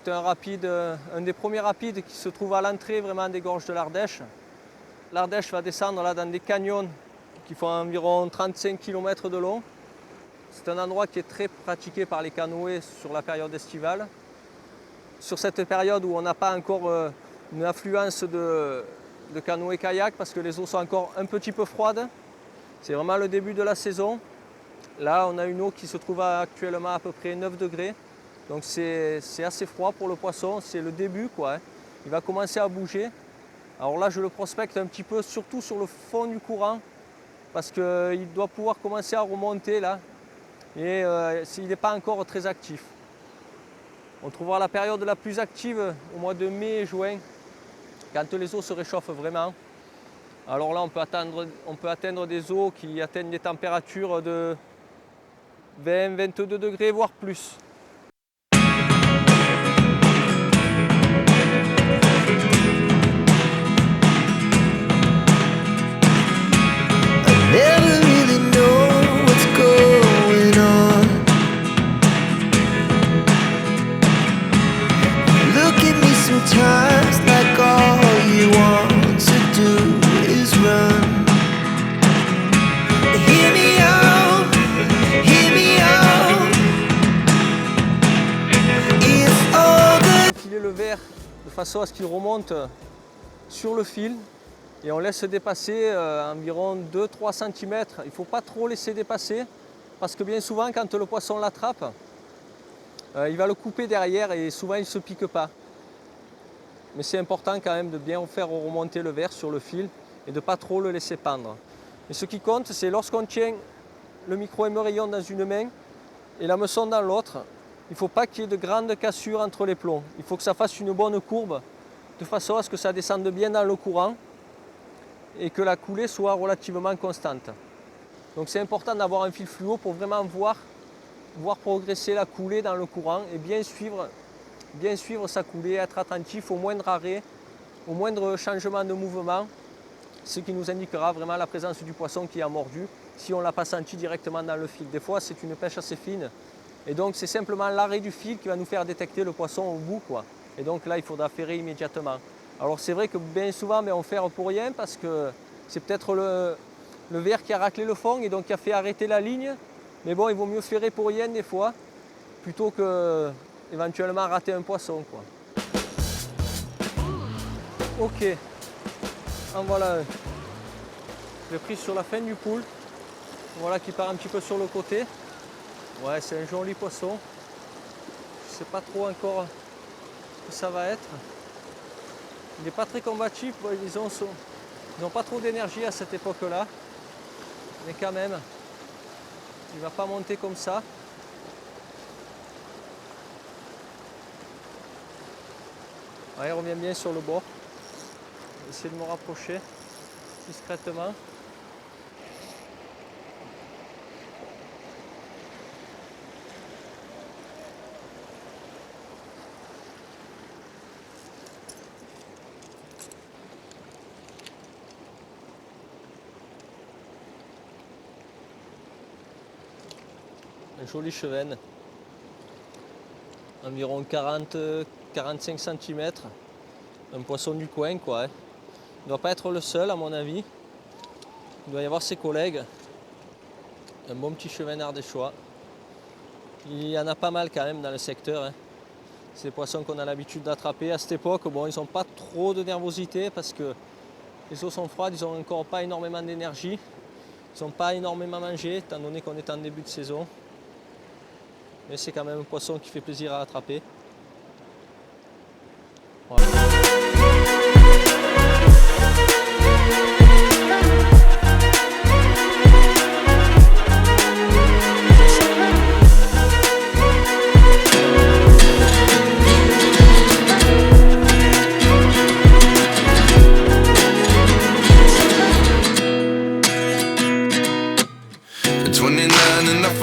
un rapide, un des premiers rapides qui se trouve à l'entrée vraiment des gorges de l'Ardèche. L'Ardèche va descendre là dans des canyons qui font environ 35 km de long. C'est un endroit qui est très pratiqué par les canoës sur la période estivale. Sur cette période où on n'a pas encore une affluence de canoës-kayak parce que les eaux sont encore un petit peu froides. C'est vraiment le début de la saison. Là, on a une eau qui se trouve actuellement à peu près 9 degrés. Donc c'est assez froid pour le poisson, c'est le début quoi. Il va commencer à bouger. Alors là, je le prospecte un petit peu, surtout sur le fond du courant, parce qu'il doit pouvoir commencer à remonter là. Et il n'est pas encore très actif. On trouvera la période la plus active au mois de mai et juin, quand les eaux se réchauffent vraiment. Alors là, on peut atteindre des eaux qui atteignent des températures de 20-22 degrés, voire plus. Never really know what's going on. Look at me sometimes like all you want to do is run. Hear me out, hear me out. It's all good. Filer le verre de façon à ce qu'il remonte sur le fil. Et on laisse dépasser environ 2-3 cm. Il ne faut pas trop laisser dépasser parce que bien souvent quand le poisson l'attrape, il va le couper derrière et souvent il ne se pique pas. Mais c'est important quand même de bien faire remonter le verre sur le fil et de ne pas trop le laisser pendre. Et ce qui compte, c'est lorsqu'on tient le micro-émerillon dans une main et l'hameçon dans l'autre, il ne faut pas qu'il y ait de grandes cassures entre les plombs. Il faut que ça fasse une bonne courbe de façon à ce que ça descende bien dans le courant et que la coulée soit relativement constante. Donc c'est important d'avoir un fil fluo pour vraiment voir progresser la coulée dans le courant et bien suivre sa coulée, être attentif au moindre arrêt, au moindre changement de mouvement, ce qui nous indiquera vraiment la présence du poisson qui a mordu si on ne l'a pas senti directement dans le fil. Des fois c'est une pêche assez fine et donc c'est simplement l'arrêt du fil qui va nous faire détecter le poisson au bout, quoi. Et donc là il faudra ferrer immédiatement. Alors c'est vrai que bien souvent on ferre pour rien parce que c'est peut-être le verre qui a raclé le fond et donc qui a fait arrêter la ligne. Mais bon, il vaut mieux ferrer pour rien des fois plutôt que éventuellement rater un poisson, quoi. Ok, en voilà un. Je l'ai pris sur la fin du poule. Voilà qui part un petit peu sur le côté. Ouais, c'est un joli poisson. Je ne sais pas trop encore ce que ça va être. Il n'est pas très combatif, ils n'ont pas trop d'énergie à cette époque-là. Mais quand même, il ne va pas monter comme ça. Ouais, il revient bien sur le bord. Je vais essayer de me rapprocher discrètement. Un joli chevenne, environ 40-45 cm, un poisson du coin quoi. Il ne doit pas être le seul à mon avis, il doit y avoir ses collègues. Un bon petit chevenne ardéchois, il y en a pas mal quand même dans le secteur, hein. C'est des poissons qu'on a l'habitude d'attraper à cette époque. Bon, ils n'ont pas trop de nervosité parce que les eaux sont froides, ils n'ont encore pas énormément d'énergie, ils n'ont pas énormément mangé étant donné qu'on est en début de saison. Mais c'est quand même un poisson qui fait plaisir à attraper.